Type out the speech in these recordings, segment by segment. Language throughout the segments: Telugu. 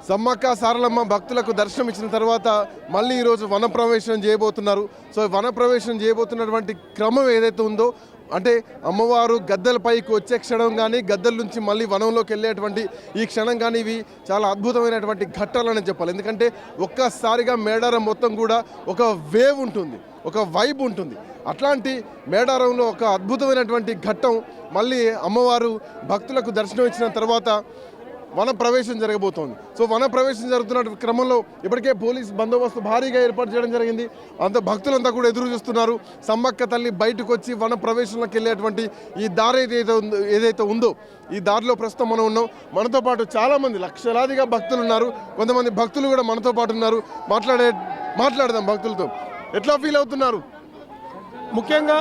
సమ్మక్క సారలమ్మ భక్తులకు దర్శనం ఇచ్చిన తర్వాత మళ్ళీ ఈరోజు వనప్రవేశం చేయబోతున్నారు. సో వనప్రవేశం చేయబోతున్నటువంటి క్రమం ఏదైతే ఉందో అంటే అమ్మవారు గద్దెలపైకి వచ్చే క్షణం కానీ గద్దెల నుంచి మళ్ళీ వనంలోకి వెళ్ళేటువంటి ఈ క్షణం కానీ ఇవి చాలా అద్భుతమైనటువంటి ఘట్టాలని చెప్పాలి. ఎందుకంటే ఒక్కసారిగా మేడారం మొత్తం కూడా ఒక వేవ్ ఉంటుంది, ఒక వైబ్ ఉంటుంది. అట్లాంటి మేడారంలో ఒక అద్భుతమైనటువంటి ఘట్టం మళ్ళీ అమ్మవారు భక్తులకు దర్శనం ఇచ్చిన తర్వాత వన ప్రవేశం జరగబోతోంది. సో వన ప్రవేశం జరుగుతున్న క్రమంలో ఇప్పటికే పోలీస్ బందోబస్తు భారీగా ఏర్పాటు చేయడం జరిగింది. అంత భక్తులంతా కూడా ఎదురు చూస్తున్నారు. సమ్మక్క తల్లి బయటకు వచ్చి వన ప్రవేశంలోకి వెళ్ళేటువంటి ఈ దారి ఏదైతే ఉందో ఈ దారిలో ప్రస్తుతం మనం ఉన్నాం. మనతో పాటు చాలామంది లక్షలాదిగా భక్తులు ఉన్నారు. కొంతమంది భక్తులు కూడా మనతో పాటు ఉన్నారు. మాట్లాడదాం భక్తులతో. ఎట్లా ఫీల్ అవుతున్నారు? ముఖ్యంగా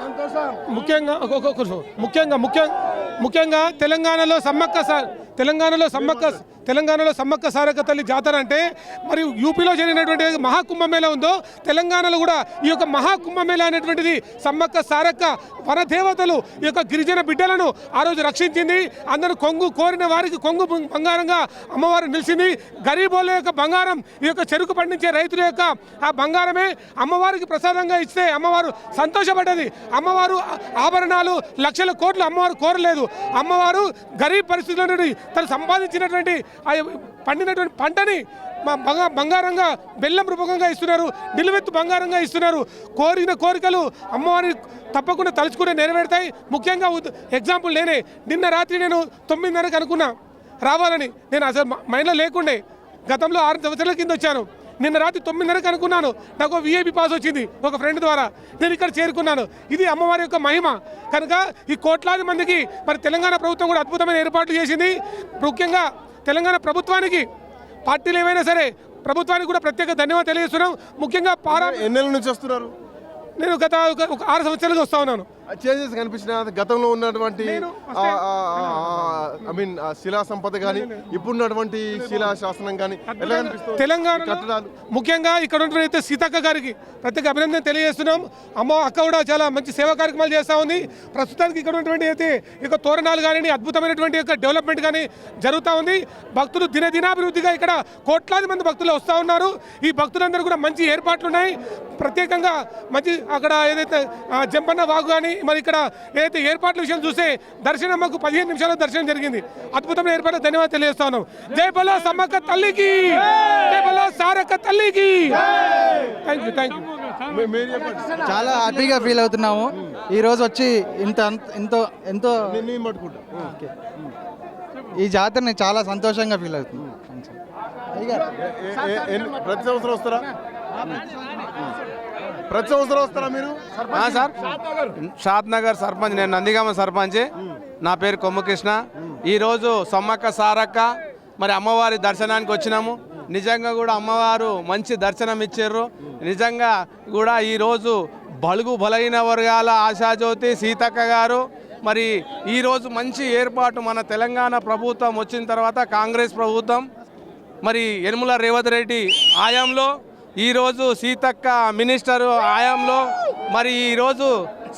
తెలంగాణలో సమ్మక్క సారక్క తల్లి జాతర అంటే మరియు యూపీలో జరిగినటువంటి మహాకుంభమేళ ఉందో తెలంగాణలో కూడా ఈ యొక్క మహాకుంభమేళ అనేటువంటిది సమ్మక్క సారక్క వనదేవతలు ఈ యొక్క గిరిజన బిడ్డలను ఆ రోజు రక్షించింది. అందరూ కొంగు కోరిన వారికి కొంగు బంగారంగా అమ్మవారు నిలిచింది. గరీబోళ్ళ యొక్క బంగారం ఈ యొక్క చెరుకు పండించే రైతుల యొక్క ఆ బంగారమే అమ్మవారికి ప్రసాదంగా ఇస్తే అమ్మవారు సంతోషపడ్డది. అమ్మవారు ఆభరణాలు లక్షల కోట్లు అమ్మవారు కోరలేదు. అమ్మవారు గరీబ్ పరిస్థితుల నుండి తను సంపాదించినటువంటి పండినటువంటి పంటని బంగారంగా బెల్లం రూపకంగా ఇస్తున్నారు, నిలువెత్తు బంగారంగా ఇస్తున్నారు. కోరిన కోరికలు అమ్మవారి తప్పకుండా తలుచుకునే నెరవేరుతాయి. ముఖ్యంగా ఎగ్జాంపుల్ నేనే నిన్న రాత్రి నేను 9:30కి అనుకున్నా రావాలని. నేను అసలు మైండ్లో లేకుండే. గతంలో 6 సంవత్సరాల కింద వచ్చాను. నిన్న రాత్రి 9:30కి అనుకున్నాను. నాకు విఐపి పాస్ వచ్చింది ఒక ఫ్రెండ్ ద్వారా. నేను ఇక్కడ చేరుకున్నాను. ఇది అమ్మవారి యొక్క మహిమ. కనుక ఈ కోట్లాది మందికి మరి తెలంగాణ ప్రభుత్వం కూడా అద్భుతమైన ఏర్పాట్లు చేసింది. ముఖ్యంగా తెలంగాణ ప్రభుత్వానికి పార్టీలు ఏమైనా సరే ప్రభుత్వానికి కూడా ప్రత్యేక ధన్యవాదాలు తెలియజేస్తున్నాం. ముఖ్యంగా ఎన్నెల నుంచి వస్తున్నారు? నేను గత ఒక 6 సంవత్సరాలుగా వస్తా ఉన్నాను. చేంజెస్ కనిపించిన గతంలో ఉన్నటువంటి శిలా సంపద కానీ ఇప్పుడున్నటువంటి శిలా శాసనం కానీ తెలంగాణ ముఖ్యంగా ఇక్కడ ఉన్నటువంటి సీతక్క గారికి ప్రత్యేక అభినందన తెలియజేస్తున్నాం. అక్క కూడా చాలా మంచి సేవా కార్యక్రమాలు చేస్తూ ఉంది. ప్రస్తుతానికి ఇక్కడ ఉన్నటువంటి అయితే ఇక తోరణాలు కానీ అద్భుతమైనటువంటి యొక్క డెవలప్మెంట్ కానీ జరుగుతూ ఉంది. భక్తులు దినదినాభివృద్ధిగా ఇక్కడ కోట్లాది మంది భక్తులు వస్తూ ఉన్నారు. ఈ భక్తులందరూ కూడా మంచి ఏర్పాట్లు ఉన్నాయి. ప్రత్యేకంగా మంచి అక్కడ ఏదైతే జంపన్న వాగు కానీ మరి ఇక్కడ ఏదైతే ఏర్పాట్ల విషయం చూస్తే దర్శనం మాకు 15 నిమిషాల దర్శనం జరిగింది. అద్భుతమైన ఏర్పాట్లు ధన్యవాదాలు తెలియజేస్తా ఉన్నాం. జై బలో సమ్మక్క తల్లికి, జై బలో సారక్క తల్లికి. Thank you. చాలా హ్యాపీగా ఫీల్ అవుతున్నాము ఈరోజు వచ్చి. ఎంతో ఈ జాతరని చాలా సంతోషంగా ఫీల్ అవుతుంది. ప్రతి సంవత్సరం వస్తారా? ప్రతి సంవత్సరం వస్తారా మీరు? సార్, షాద్ నగర్ సర్పంచ్. నేను నందిగామ సర్పంచ్. నా పేరు కొమ్ముకృష్ణ. ఈరోజు సమ్మక్క సారక్క మరి అమ్మవారి దర్శనానికి వచ్చినాము. నిజంగా కూడా అమ్మవారు మంచి దర్శనం ఇచ్చారు. నిజంగా కూడా ఈరోజు బలుగు బలైన వర్గాల ఆశాజ్యోతి సీతక్క గారు మరి ఈరోజు మంచి ఏర్పాటు మన తెలంగాణ ప్రభుత్వం వచ్చిన తర్వాత కాంగ్రెస్ ప్రభుత్వం మరి యనమల రేవంత్ రెడ్డి ఆయంలో ఈరోజు సీతక్క మినిస్టరు ఆయంలో మరి ఈరోజు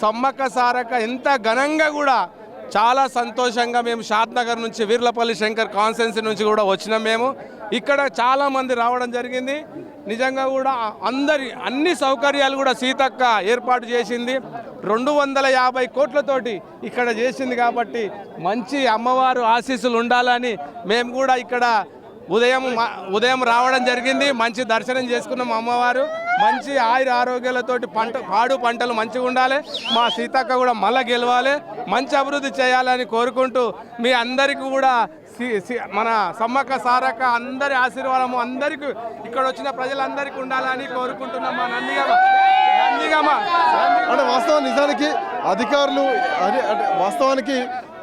సమ్మక్క సారక్క ఎంత ఘనంగా కూడా చాలా సంతోషంగా మేము షాద్ నగర్ నుంచి వీర్లపల్లి శంకర్ కాన్స్టిట్యున్సీ నుంచి కూడా వచ్చినాం. మేము ఇక్కడ చాలామంది రావడం జరిగింది. నిజంగా కూడా అన్ని సౌకర్యాలు కూడా సీతక్క ఏర్పాటు చేసింది. 250 కోట్లతోటి ఇక్కడ చేసింది. కాబట్టి మంచి అమ్మవారు ఆశీస్సులు ఉండాలని మేము కూడా ఇక్కడ ఉదయం రావడం జరిగింది. మంచి దర్శనం చేసుకున్నాం. అమ్మవారు మంచి ఆయుర ఆరోగ్యాలతోటి పాడు పంటలు మంచిగా ఉండాలి. మా సీతక్క కూడా మళ్ళా గెలవాలి, మంచి అభివృద్ధి చేయాలని కోరుకుంటూ మీ అందరికీ కూడా మన సమ్మక్క సారక్క అందరి ఆశీర్వాదము అందరికీ ఇక్కడ వచ్చిన ప్రజలందరికీ ఉండాలని కోరుకుంటున్నాం. మా నందిగామ అంటే నిజానికి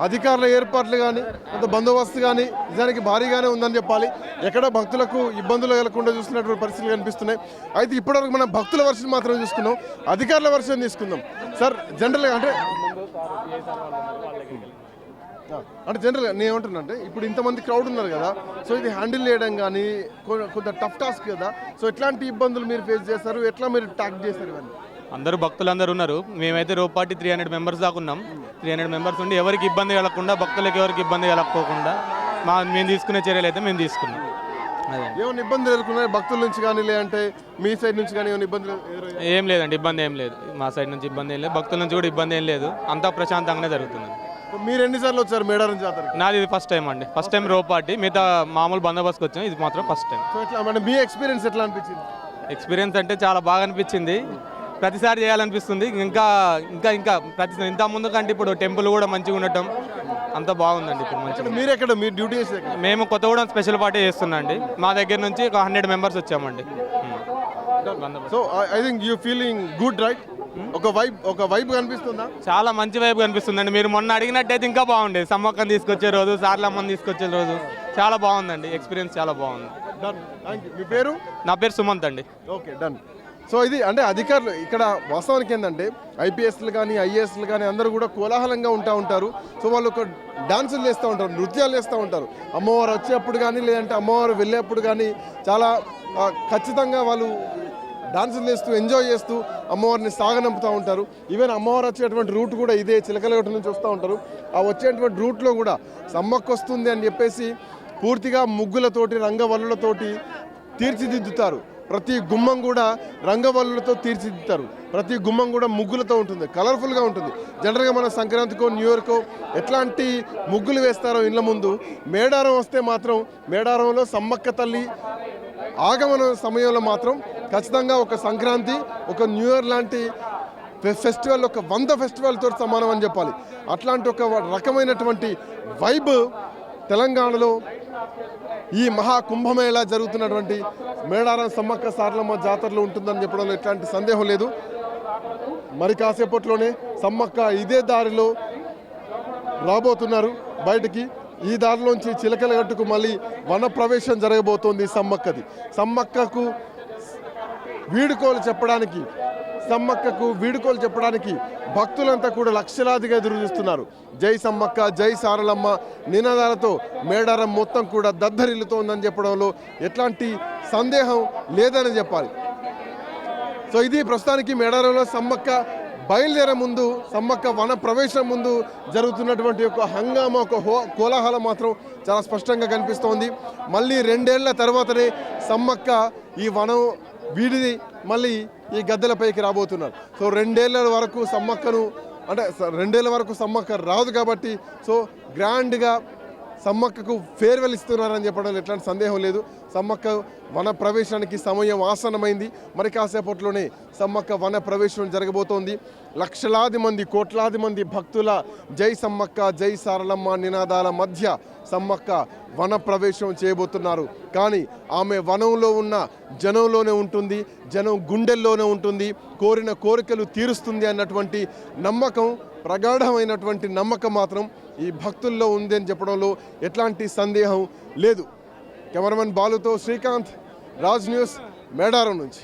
అధికారుల ఏర్పాట్లు కానీ కొంత బందోబస్తు కానీ నిజానికి భారీగానే ఉందని చెప్పాలి. ఎక్కడ భక్తులకు ఇబ్బందులు కలగకుండా చూస్తున్నటువంటి పరిస్థితులు కనిపిస్తున్నాయి. అయితే ఇప్పటివరకు మనం భక్తుల వర్షం మాత్రం చూసుకున్నాం, అధికారుల వర్షం తీసుకుందాం. సార్ జనరల్గా జనరల్గా నేను ఏమంటున్నా అంటే ఇప్పుడు ఇంతమంది క్రౌడ్ ఉన్నారు కదా, సో ఇది హ్యాండిల్ చేయడం కానీ కొంత టఫ్ టాస్క్ కదా. సో ఎట్లాంటి ఇబ్బందులు మీరు ఫేస్ చేస్తారు, ఎట్లా మీరు ట్యాక్ చేస్తారు ఇవన్నీ? అందరూ భక్తులందరూ ఉన్నారు. మేమైతే రోపాటి 300 మెంబర్స్ దాకా ఉన్నాం. 300 మెంబర్స్ ఉండి ఎవరికి ఇబ్బంది కలగకుండా, భక్తులకు ఎవరికి ఇబ్బంది కలగకోకుండా మేము తీసుకునే చర్యలు అయితే మేము తీసుకున్నాం. అదే ఏమైనా ఇబ్బందులు ఎదుర్కొన్నాయి భక్తుల నుంచి కానీ లేదంటే మీ సైడ్ నుంచి కానీ ఏమైనా ఇబ్బందులు ఎదురయ్యాయా? ఏం లేదండి, ఇబ్బంది ఏం లేదు. మా సైడ్ నుంచి ఇబ్బంది ఏం లేదు, భక్తుల నుంచి కూడా ఇబ్బంది ఏం లేదు. అంతా ప్రశాంతంగానే జరుగుతుంది. మీరు ఎన్నిసార్లు వచ్చారు మేడారం జాతరకి? నాది ఇది ఫస్ట్ టైం అండి, ఫస్ట్ టైం రో పార్టీ. మిగతా మామూలు బందోబస్తుకి వచ్చాం, ఇది మాత్రం ఫస్ట్ టైం. సో ఎట్లా అంటే మీ ఎక్స్పీరియన్స్ ఎట్లా అనిపించింది? ఎక్స్పీరియన్స్ అంటే చాలా బాగా అనిపించింది. ప్రతిసారి చేయాలనిపిస్తుంది. ఇంకా ఇంకా ఇంకా ఇంత ముందు కంటే ఇప్పుడు టెంపుల్ కూడా మంచిగా ఉండటం అంతా బాగుందండి. ఇప్పుడు మంచిగా. మీరు ఎక్కడ మీరు డ్యూటీ చేసే మేము కొత్తగూడెం స్పెషల్ పార్టీ చేస్తున్నాం అండి. మా దగ్గర నుంచి ఒక 100 మెంబర్స్ వచ్చామండి. So I think you feeling good right? ఒక వైబ్ కనిపిస్తుందా? చాలా మంచి వైపు కనిపిస్తుందండి. మీరు మొన్న అడిగినట్టయితే ఇంకా బాగుండేది. సమ్మక్కని తీసుకొచ్చే రోజు, సార్లమ్మని తీసుకొచ్చే రోజు చాలా బాగుందండి. ఎక్స్పీరియన్స్ చాలా బాగుంది. Done, thank you. మీ పేరు? నా పేరు సుమంత్ అండి. Okay, done. సో ఇది అంటే అధికారులు ఇక్కడ వాస్తవానికి ఏంటంటే ఐపీఎస్లు కానీ ఐఏఎస్లు కానీ అందరూ కూడా కోలాహలంగా ఉంటారు. సో వాళ్ళు ఒక డాన్సులు చేస్తూ ఉంటారు, నృత్యాలు చేస్తూ ఉంటారు. అమ్మవారు వచ్చేప్పుడు కానీ లేదంటే అమ్మవారు వెళ్ళేప్పుడు కానీ చాలా ఖచ్చితంగా వాళ్ళు డాన్సులు చేస్తూ ఎంజాయ్ చేస్తూ అమ్మవారిని సాగనంపుతూ ఉంటారు. ఈవెన్ అమ్మవారు వచ్చేటువంటి రూట్ కూడా ఇదే చిలకలగట్టు నుంచి వస్తూ ఉంటారు. ఆ వచ్చేటువంటి రూట్లో కూడా సమ్మక్క వస్తుంది అని చెప్పేసి పూర్తిగా ముగ్గులతోటి రంగవల్లులతోటి తీర్చిదిద్దుతారు. ప్రతి గుమ్మం కూడా రంగవల్లులతో తీర్చిదిద్దుతారు. ప్రతి గుమ్మం కూడా ముగ్గులతో ఉంటుంది, కలర్ఫుల్గా ఉంటుంది. జనరల్గా మన సంక్రాంతికో న్యూ ఇయర్కో ఎట్లాంటి ముగ్గులు వేస్తారో ఇళ్ళ ముందు, మేడారం వస్తే మాత్రం మేడారంలో సమ్మక్క తల్లి ఆగమన సమయంలో మాత్రం ఖచ్చితంగా ఒక సంక్రాంతి, ఒక న్యూ ఇయర్ లాంటి ఫెస్టివల్, ఒక 100 ఫెస్టివల్తో సమానం అని చెప్పాలి. అట్లాంటి ఒక రకమైనటువంటి వైబ్ తెలంగాణలో ఈ మహా కుంభమేళా జరుగుతున్నటువంటి మేడారం సమ్మక్క సారలమ్మ జాతరలో ఉంటుందని చెప్పడంలో ఎట్లాంటి సందేహం లేదు. మరి కాసేపట్లోనే సమ్మక్క ఇదే దారిలో రాబోతున్నారు బయటికి. ఈ దారిలోంచి చిలకలగట్టుకు మళ్ళీ వన ప్రవేశం జరగబోతోంది సమ్మక్కది. సమ్మక్కకు వీడుకోలు చెప్పడానికి భక్తులంతా కూడా లక్షలాదిగా ఎదురు చూస్తున్నారు. జై సమ్మక్క, జై సారలమ్మ నినాదాలతో మేడారం మొత్తం కూడా దద్దరిల్లుతోందని చెప్పడంలో ఎట్లాంటి సందేహం లేదని చెప్పాలి. సో ఇది ప్రస్తుతానికి మేడారంలో సమ్మక్క బయలుదేరే ముందు, సమ్మక్క వన ప్రవేశం ముందు జరుగుతున్నటువంటి ఒక హంగామా, ఒక కోలాహలం మాత్రం చాలా స్పష్టంగా కనిపిస్తోంది. మళ్ళీ 2 ఏళ్ల తర్వాతనే సమ్మక్క ఈ వనం వీడిది మళ్ళీ ఈ గద్దెలపైకి రాబోతున్నారు. సో 2 ఏళ్ల వరకు సమ్మక్కను అంటే 2 ఏళ్ల వరకు సమ్మక్క రాదు కాబట్టి సో గ్రాండ్గా సమ్మక్కకు ఫేర్వెల్ ఇస్తున్నారని చెప్పడంలో ఎట్లాంటి సందేహం లేదు. సమ్మక్క వన ప్రవేశానికి సమయం ఆసన్నమైంది. మరి కాసేపట్లోనే సమ్మక్క వన ప్రవేశం జరగబోతోంది. లక్షలాది మంది, కోట్లాది మంది భక్తుల జై సమ్మక్క, జై సారలమ్మ నినాదాల మధ్య సమ్మక్క వన ప్రవేశం చేయబోతున్నారు. కానీ ఆమె వనంలో ఉన్న జనంలోనే ఉంటుంది, జనం గుండెల్లోనే ఉంటుంది, కోరిన కోరికలు తీరుస్తుంది అన్నటువంటి నమ్మకం, ప్రగాఢమైనటువంటి నమ్మకం మాత్రం ఈ భక్తుల్లో ఉంది అని చెప్పడంలో ఎట్లాంటి సందేహం లేదు. కెమెరామెన్ బాలుతో శ్రీకాంత్, రాజ్ న్యూస్, మేడారం నుంచి.